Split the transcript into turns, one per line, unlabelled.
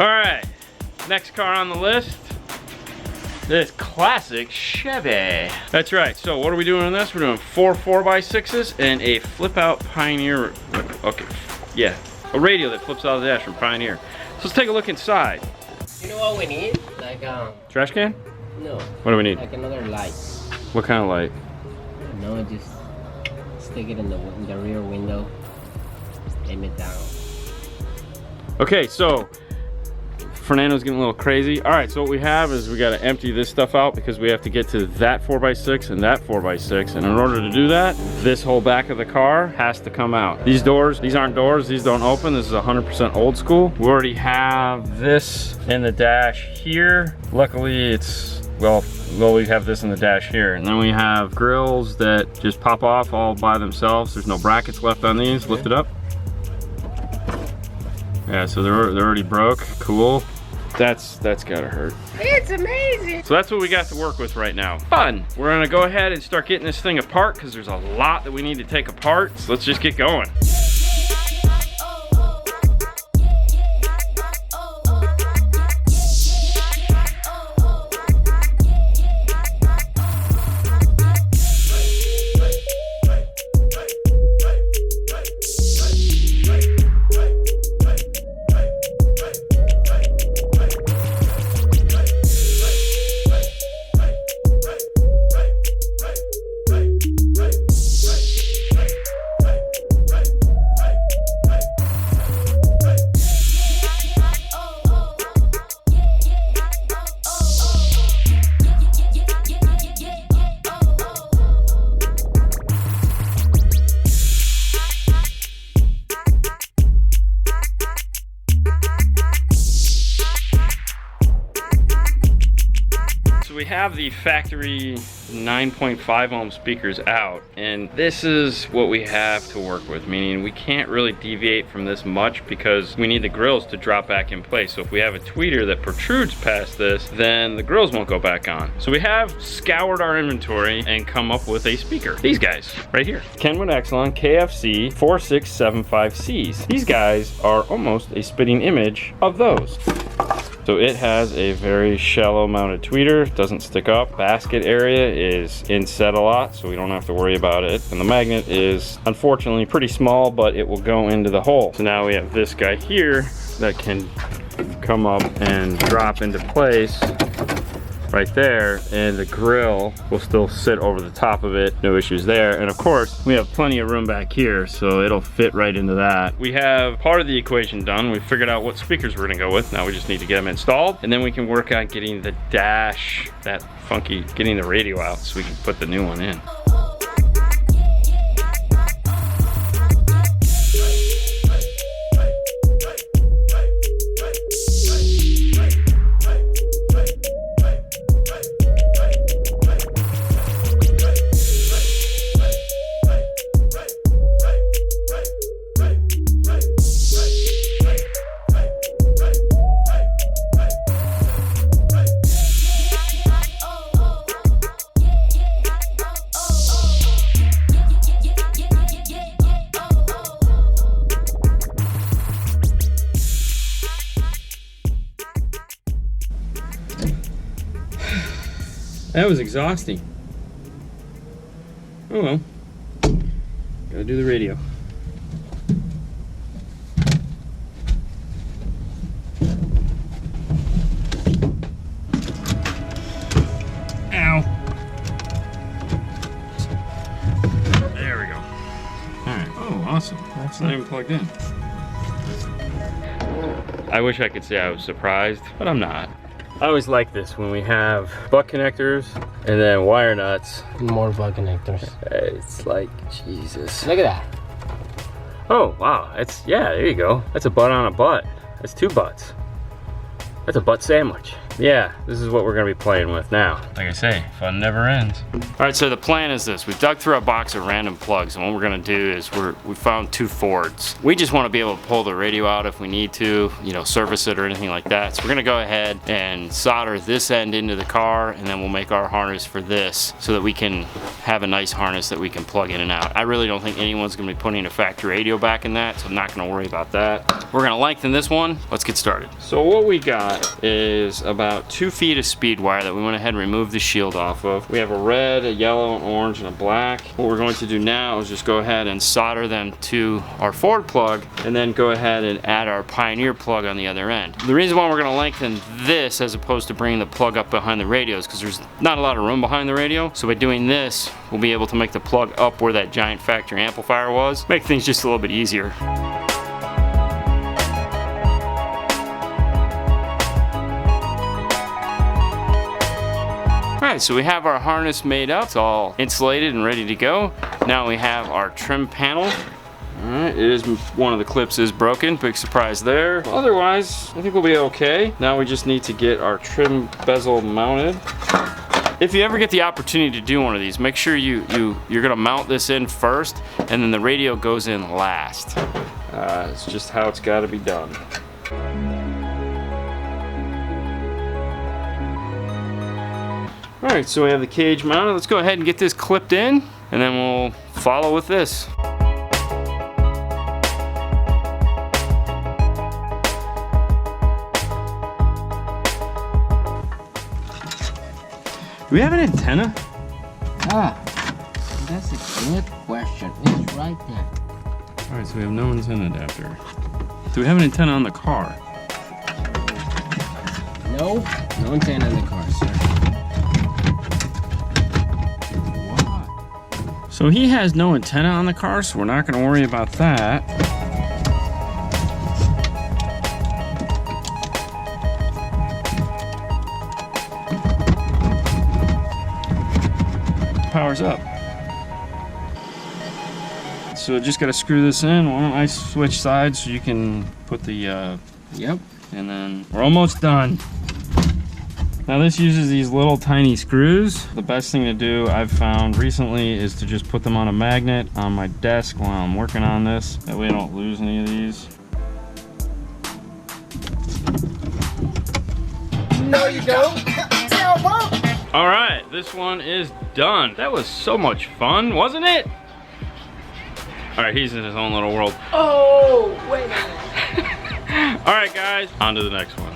All right, next car on the list. This classic Chevy. That's right, so what are we doing on this? We're doing 4 4x6s and a flip out Pioneer, okay, yeah, a radio that flips out of the dash from Pioneer. So let's take a look inside.
You know what we need? Like
trash can?
No.
What do we need?
Like another light.
What kind of light?
No, just stick it in the rear window. Aim it down.
Okay, so Fernando's getting a little crazy. All right, so what we have is we got to empty this stuff out because we have to get to that 4x6 and that 4x6. And in order to do that, this whole back of the car has to come out. These doors, these aren't doors, these don't open. This is 100% old school. We already have this in the dash here. Luckily, it's, well, we have this in the dash here. And then we have grills that just pop off all by themselves. There's no brackets left on these. Lift it up. Yeah, so they're already broke. Cool. That's gotta hurt.
It's amazing.
So that's what we got to work with right now. Fun. We're gonna go ahead and start getting this thing apart because there's a lot that we need to take apart. So let's just get going. We have the factory 9.5 ohm speakers out, and this is what we have to work with, meaning we can't really deviate from this much because we need the grills to drop back in place. So if we have a tweeter that protrudes past this, then the grills won't go back on. So we have scoured our inventory and come up with a speaker. These guys right here, Kenwood Exelon KFC 4675Cs. These guys are almost a spitting image of those. So it has a very shallow mounted tweeter, doesn't stick up. Basket area is inset a lot, so we don't have to worry about it. And the magnet is unfortunately pretty small, but it will go into the hole. So now we have this guy here that can come up and drop into place right there, and the grill will still sit over the top of it, no issues there. And of course, we have plenty of room back here, so it'll fit right into that. We have part of the equation done. We figured out what speakers we're gonna go with. Now we just need to get them installed, and then we can work on getting the dash, that funky, getting the radio out so we can put the new one in. That was exhausting. Oh well. Gotta do the radio. Ow. There we go. Alright. Oh, awesome. That's not even plugged in. I wish I could say I was surprised, but I'm not. I always like this when we have butt connectors and then wire nuts.
More butt connectors.
It's like, Jesus.
Look at that.
Oh, wow. That's, yeah, there you go. That's a butt on a butt. That's 2 butts. That's a butt sandwich. Yeah, this is what we're gonna be playing with now. Like I say, fun never ends. All right, so the plan is this. We've dug through a box of random plugs, and what we're gonna do is we found 2 Fords. We just wanna be able to pull the radio out if we need to, you know, service it or anything like that. So we're gonna go ahead and solder this end into the car, and then we'll make our harness for this so that we can have a nice harness that we can plug in and out. I really don't think anyone's gonna be putting a factory radio back in that, so I'm not gonna worry about that. We're gonna lengthen this one. Let's get started. So what we got is about 2 feet of speed wire that we went ahead and removed the shield off of. We have a red, a yellow, an orange, and a black. What we're going to do now is just go ahead and solder them to our Ford plug, and then go ahead and add our Pioneer plug on the other end. The reason why we're gonna lengthen this as opposed to bringing the plug up behind the radio is because there's not a lot of room behind the radio. So by doing this, we'll be able to make the plug up where that giant factory amplifier was. Make things just a little bit easier. All right, so we have our harness made up. It's all insulated and ready to go. Now we have our trim panel. All right, one of the clips is broken. Big surprise there. Otherwise, I think we'll be okay. Now we just need to get our trim bezel mounted. If you ever get the opportunity to do one of these, make sure you're gonna mount this in first, and then the radio goes in last. It's just how it's gotta be done. All right, so we have the cage mounted. Let's go ahead and get this clipped in, and then we'll follow with this. Do we have an antenna?
Ah, that's a good question. It's right there.
All right, so we have no antenna adapter. Do we have an antenna on the car?
No, no antenna in the car, sir.
So he has no antenna on the car, so we're not going to worry about that. Power's up. So just got to screw this in. Why don't I switch sides so you can put the
Yep.
And then we're almost done. Now this uses these little tiny screws. The best thing to do, I've found recently, is to just put them on a magnet on my desk while I'm working on this. That way I don't lose any of these.
No, you don't.
All right, this one is done. That was so much fun, wasn't it? All right, he's in his own little world.
Oh, wait a minute.
All right, guys, on to the next one.